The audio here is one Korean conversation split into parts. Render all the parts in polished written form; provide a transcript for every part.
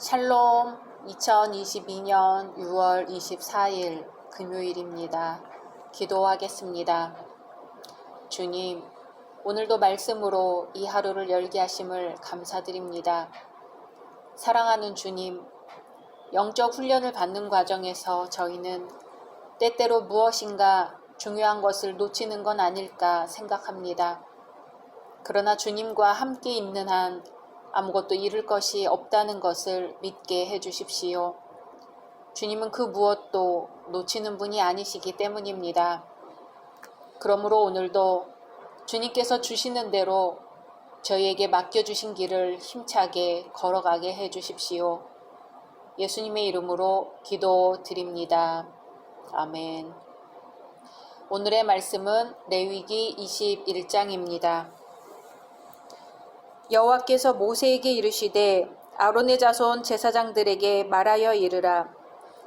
샬롬. 2022년 6월 24일 금요일입니다. 기도하겠습니다. 주님, 오늘도 말씀으로 이 하루를 열게 하심을 감사드립니다. 사랑하는 주님, 영적 훈련을 받는 과정에서 저희는 때때로 무엇인가 중요한 것을 놓치는 건 아닐까 생각합니다. 그러나 주님과 함께 있는 한 아무것도 잃을 것이 없다는 것을 믿게 해주십시오. 주님은 그 무엇도 놓치는 분이 아니시기 때문입니다. 그러므로 오늘도 주님께서 주시는 대로 저희에게 맡겨주신 길을 힘차게 걸어가게 해주십시오. 예수님의 이름으로 기도드립니다. 아멘. 오늘의 말씀은 레위기 21장입니다. 여호와께서 모세에게 이르시되 아론의 자손 제사장들에게 말하여 이르라.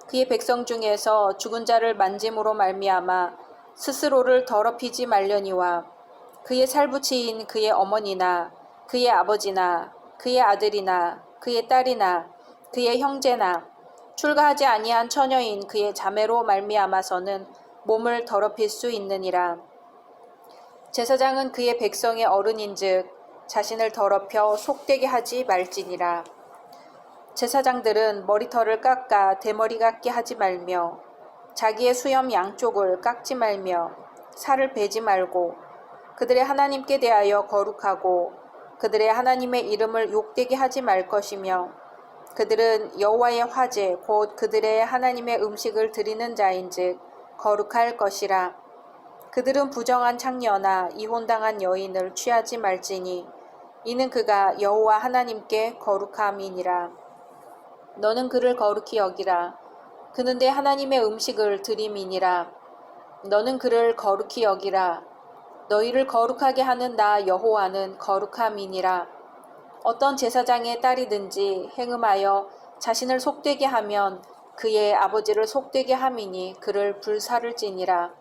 그의 백성 중에서 죽은 자를 만짐으로 말미암아 스스로를 더럽히지 말려니와 그의 살부치인 그의 어머니나 그의 아버지나 그의 아들이나 그의 딸이나 그의 형제나 출가하지 아니한 처녀인 그의 자매로 말미암아서는 몸을 더럽힐 수 있느니라. 제사장은 그의 백성의 어른인즉 자신을 더럽혀 속되게 하지 말지니라. 제사장들은 머리털을 깎아 대머리 같게 하지 말며 자기의 수염 양쪽을 깎지 말며 살을 베지 말고 그들의 하나님께 대하여 거룩하고 그들의 하나님의 이름을 욕되게 하지 말 것이며 그들은 여호와의 화제 곧 그들의 하나님의 음식을 드리는 자인즉 거룩할 것이라. 그들은 부정한 창녀나 이혼당한 여인을 취하지 말지니 이는 그가 여호와 하나님께 거룩함이니라. 너는 그를 거룩히 여기라. 그는 내 하나님의 음식을 드림이니라. 너는 그를 거룩히 여기라. 너희를 거룩하게 하는 나 여호와는 거룩함이니라. 어떤 제사장의 딸이든지 행음하여 자신을 속되게 하면 그의 아버지를 속되게 함이니 그를 불사를지니라.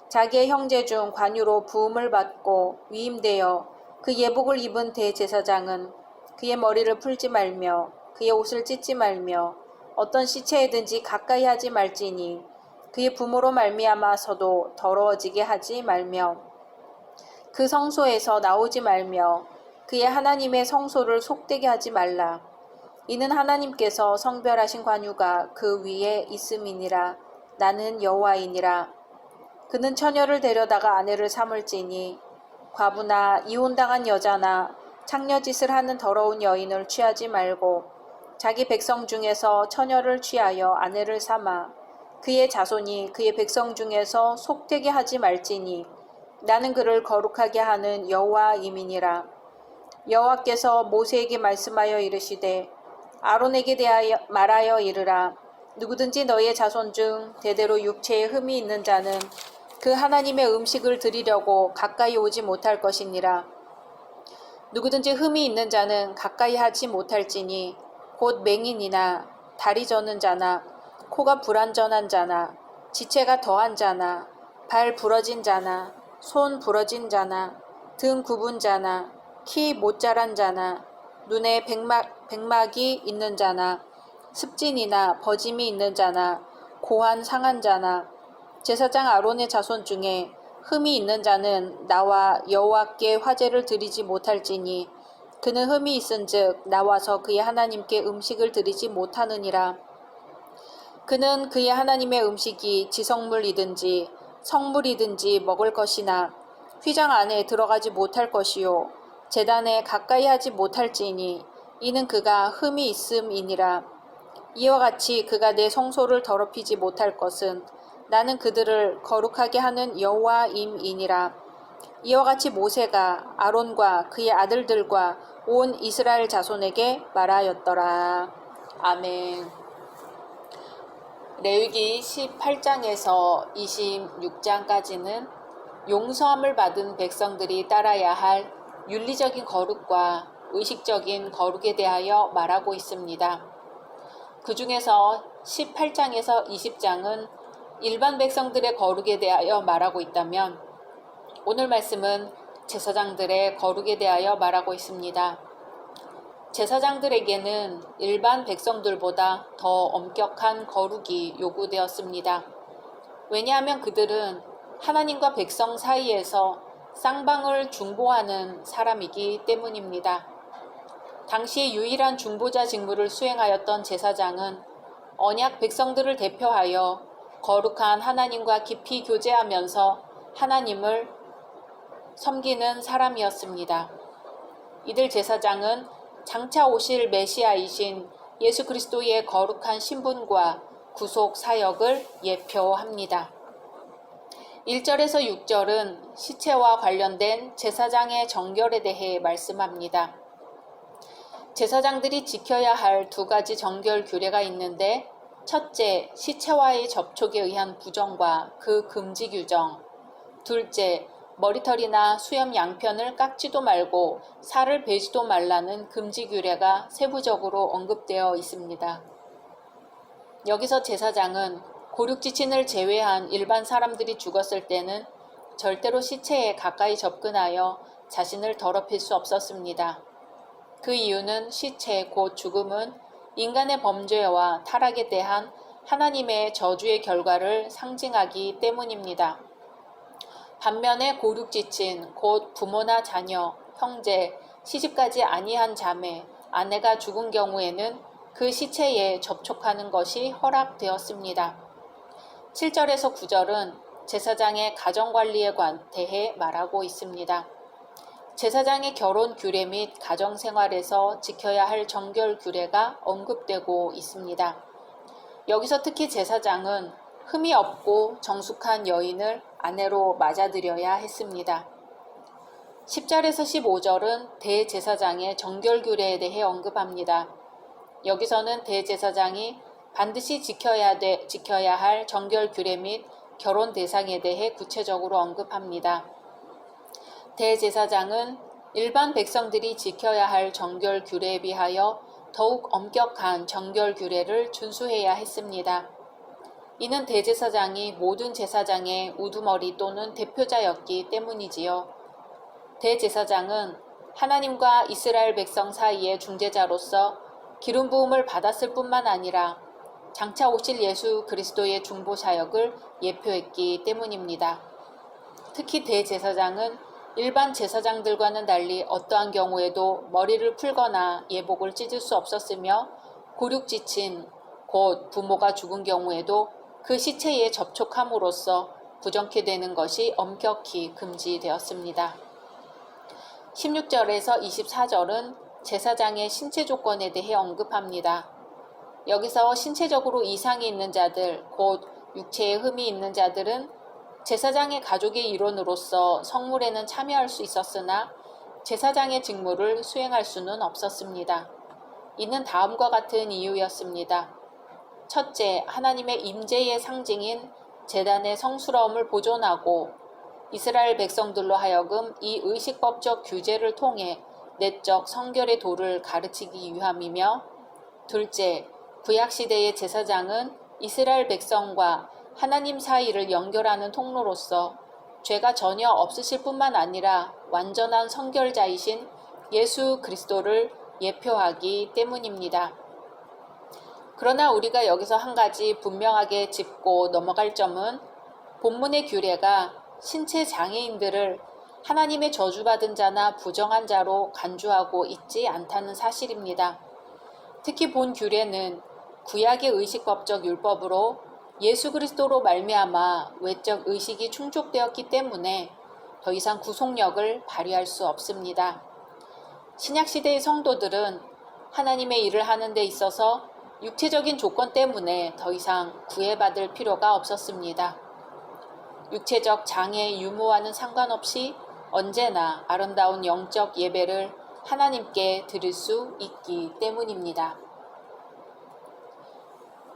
자기의 형제 중 관유로 부음을 받고 위임되어 그 예복을 입은 대제사장은 그의 머리를 풀지 말며 그의 옷을 찢지 말며 어떤 시체에든지 가까이 하지 말지니 그의 부모로 말미암아서도 더러워지게 하지 말며 그 성소에서 나오지 말며 그의 하나님의 성소를 속되게 하지 말라. 이는 하나님께서 성별하신 관유가 그 위에 있음이니라. 나는 여호와이니라. 그는 처녀를 데려다가 아내를 삼을지니 과부나 이혼당한 여자나 창녀짓을 하는 더러운 여인을 취하지 말고 자기 백성 중에서 처녀를 취하여 아내를 삼아 그의 자손이 그의 백성 중에서 속되게 하지 말지니 나는 그를 거룩하게 하는 여호와임이니라. 여호와께서 모세에게 말씀하여 이르시되 아론에게 대하여 말하여 이르라. 누구든지 너희의 자손 중 대대로 육체에 흠이 있는 자는 그 하나님의 음식을 드리려고 가까이 오지 못할 것이니라. 누구든지 흠이 있는 자는 가까이 하지 못할지니 곧 맹인이나 다리 저는 자나 코가 불완전한 자나 지체가 더한 자나 발 부러진 자나 손 부러진 자나 등 굽은 자나 키 못 자란 자나 눈에 백막이 있는 자나 습진이나 버짐이 있는 자나 고한 상한 자나 제사장 아론의 자손 중에 흠이 있는 자는 나와 여호와께 화제를 드리지 못할지니 그는 흠이 있은즉 나와서 그의 하나님께 음식을 드리지 못하느니라. 그는 그의 하나님의 음식이 지성물이든지 성물이든지 먹을 것이나 휘장 안에 들어가지 못할 것이요 제단에 가까이 하지 못할지니 이는 그가 흠이 있음이니라. 이와 같이 그가 내 성소를 더럽히지 못할 것은 나는 그들을 거룩하게 하는 여호와임이니라. 이와 같이 모세가 아론과 그의 아들들과 온 이스라엘 자손에게 말하였더라. 아멘. 레위기 18장에서 26장까지는 용서함을 받은 백성들이 따라야 할 윤리적인 거룩과 의식적인 거룩에 대하여 말하고 있습니다. 그 중에서 18장에서 20장은 일반 백성들의 거룩에 대하여 말하고 있다면 오늘 말씀은 제사장들의 거룩에 대하여 말하고 있습니다. 제사장들에게는 일반 백성들보다 더 엄격한 거룩이 요구되었습니다. 왜냐하면 그들은 하나님과 백성 사이에서 쌍방을 중보하는 사람이기 때문입니다. 당시 유일한 중보자 직무를 수행하였던 제사장은 언약 백성들을 대표하여 거룩한 하나님과 깊이 교제하면서 하나님을 섬기는 사람이었습니다. 이들 제사장은 장차 오실 메시아이신 예수 그리스도의 거룩한 신분과 구속 사역을 예표합니다. 1절에서 6절은 시체와 관련된 제사장의 정결에 대해 말씀합니다. 제사장들이 지켜야 할 두 가지 정결 규례가 있는데 첫째, 시체와의 접촉에 의한 부정과 그 금지 규정. 둘째, 머리털이나 수염 양편을 깎지도 말고 살을 베지도 말라는 금지 규례가 세부적으로 언급되어 있습니다. 여기서 제사장은 고륙지친을 제외한 일반 사람들이 죽었을 때는 절대로 시체에 가까이 접근하여 자신을 더럽힐 수 없었습니다. 그 이유는 시체 곧 죽음은 인간의 범죄와 타락에 대한 하나님의 저주의 결과를 상징하기 때문입니다. 반면에 고륙지친 곧 부모나 자녀, 형제, 시집가지 아니한 자매, 아내가 죽은 경우에는 그 시체에 접촉하는 것이 허락되었습니다. 7절에서 9절은 제사장의 가정관리에 대해 말하고 있습니다. 제사장의 결혼 규례 및 가정생활에서 지켜야 할 정결 규례가 언급되고 있습니다. 여기서 특히 제사장은 흠이 없고 정숙한 여인을 아내로 맞아들여야 했습니다. 10절에서 15절은 대제사장의 정결 규례에 대해 언급합니다. 여기서는 대제사장이 반드시 지켜야 할 정결 규례 및 결혼 대상에 대해 구체적으로 언급합니다. 대제사장은 일반 백성들이 지켜야 할 정결 규례에 비하여 더욱 엄격한 정결 규례를 준수해야 했습니다. 이는 대제사장이 모든 제사장의 우두머리 또는 대표자였기 때문이지요. 대제사장은 하나님과 이스라엘 백성 사이의 중재자로서 기름 부음을 받았을 뿐만 아니라 장차 오실 예수 그리스도의 중보 사역을 예표했기 때문입니다. 특히 대제사장은 일반 제사장들과는 달리 어떠한 경우에도 머리를 풀거나 예복을 찢을 수 없었으며 고륙지친 곧 부모가 죽은 경우에도 그 시체에 접촉함으로써 부정케 되는 것이 엄격히 금지되었습니다. 16절에서 24절은 제사장의 신체 조건에 대해 언급합니다. 여기서 신체적으로 이상이 있는 자들, 곧 육체에 흠이 있는 자들은 제사장의 가족의 일원으로서 성물에는 참여할 수 있었으나 제사장의 직무를 수행할 수는 없었습니다. 이는 다음과 같은 이유였습니다. 첫째, 하나님의 임재의 상징인 제단의 성스러움을 보존하고 이스라엘 백성들로 하여금 이 의식법적 규제를 통해 내적 성결의 도를 가르치기 위함이며, 둘째, 구약시대의 제사장은 이스라엘 백성과 하나님 사이를 연결하는 통로로서 죄가 전혀 없으실 뿐만 아니라 완전한 성결자이신 예수 그리스도를 예표하기 때문입니다. 그러나 우리가 여기서 한 가지 분명하게 짚고 넘어갈 점은 본문의 규례가 신체 장애인들을 하나님의 저주받은 자나 부정한 자로 간주하고 있지 않다는 사실입니다. 특히 본 규례는 구약의 의식법적 율법으로 예수 그리스도로 말미암아 외적 의식이 충족되었기 때문에 더 이상 구속력을 발휘할 수 없습니다. 신약시대의 성도들은 하나님의 일을 하는 데 있어서 육체적인 조건 때문에 더 이상 구애받을 필요가 없었습니다. 육체적 장애의 유무와는 상관없이 언제나 아름다운 영적 예배를 하나님께 드릴 수 있기 때문입니다.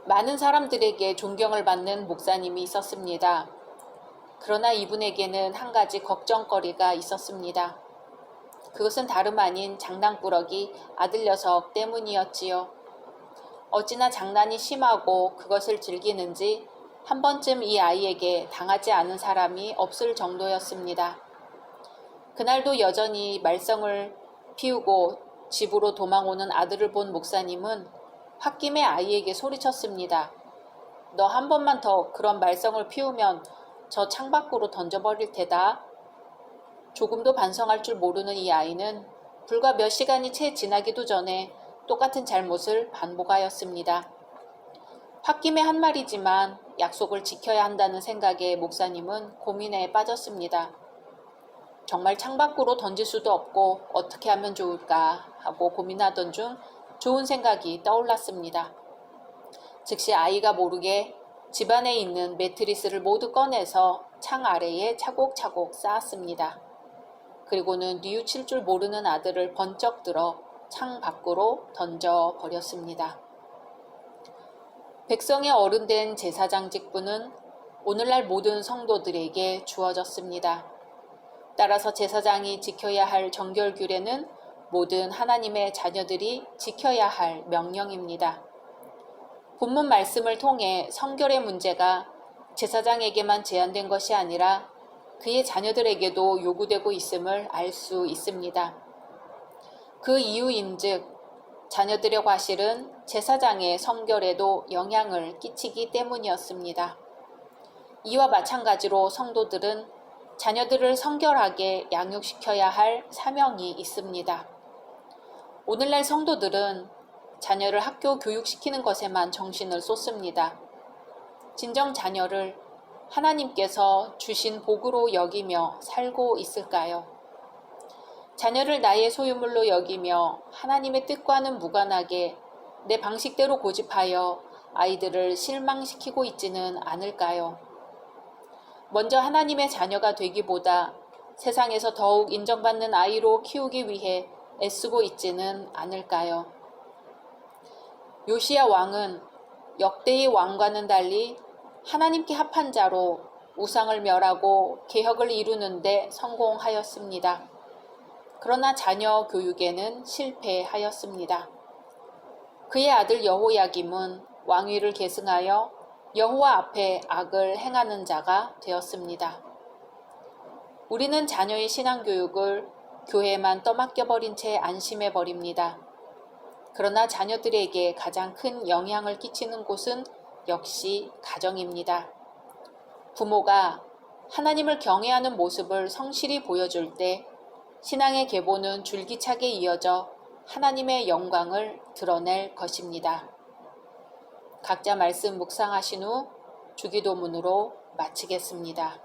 많은 사람들에게 존경을 받는 목사님이 있었습니다. 그러나 이분에게는 한 가지 걱정거리가 있었습니다. 그것은 다름 아닌 장난꾸러기 아들 녀석 때문이었지요. 어찌나 장난이 심하고 그것을 즐기는지 한 번쯤 이 아이에게 당하지 않은 사람이 없을 정도였습니다. 그날도 여전히 말썽을 피우고 집으로 도망오는 아들을 본 목사님은 홧김에 아이에게 소리쳤습니다. 너 한 번만 더 그런 말썽을 피우면 저 창밖으로 던져버릴 테다. 조금도 반성할 줄 모르는 이 아이는 불과 몇 시간이 채 지나기도 전에 똑같은 잘못을 반복하였습니다. 홧김에 한 말이지만 약속을 지켜야 한다는 생각에 목사님은 고민에 빠졌습니다. 정말 창밖으로 던질 수도 없고 어떻게 하면 좋을까 하고 고민하던 중 좋은 생각이 떠올랐습니다. 즉시 아이가 모르게 집안에 있는 매트리스를 모두 꺼내서 창 아래에 차곡차곡 쌓았습니다. 그리고는 뉘우칠 줄 모르는 아들을 번쩍 들어 창 밖으로 던져버렸습니다. 백성의 어른된 제사장 직분은 오늘날 모든 성도들에게 주어졌습니다. 따라서 제사장이 지켜야 할 정결 규례는 모든 하나님의 자녀들이 지켜야 할 명령입니다. 본문 말씀을 통해 성결의 문제가 제사장에게만 제한된 것이 아니라 그의 자녀들에게도 요구되고 있음을 알 수 있습니다. 그 이유인즉 자녀들의 과실은 제사장의 성결에도 영향을 끼치기 때문이었습니다. 이와 마찬가지로 성도들은 자녀들을 성결하게 양육시켜야 할 사명이 있습니다. 오늘날 성도들은 자녀를 학교 교육시키는 것에만 정신을 쏟습니다. 진정 자녀를 하나님께서 주신 복으로 여기며 살고 있을까요? 자녀를 나의 소유물로 여기며 하나님의 뜻과는 무관하게 내 방식대로 고집하여 아이들을 실망시키고 있지는 않을까요? 먼저 하나님의 자녀가 되기보다 세상에서 더욱 인정받는 아이로 키우기 위해 애쓰고 있지는 않을까요? 요시야 왕은 역대의 왕과는 달리 하나님께 합한 자로 우상을 멸하고 개혁을 이루는 데 성공하였습니다. 그러나 자녀 교육에는 실패하였습니다. 그의 아들 여호야김은 왕위를 계승하여 여호와 앞에 악을 행하는 자가 되었습니다. 우리는 자녀의 신앙교육을 교회에만 떠맡겨버린 채 안심해버립니다. 그러나 자녀들에게 가장 큰 영향을 끼치는 곳은 역시 가정입니다. 부모가 하나님을 경외하는 모습을 성실히 보여줄 때 신앙의 계보는 줄기차게 이어져 하나님의 영광을 드러낼 것입니다. 각자 말씀 묵상하신 후 주기도문으로 마치겠습니다.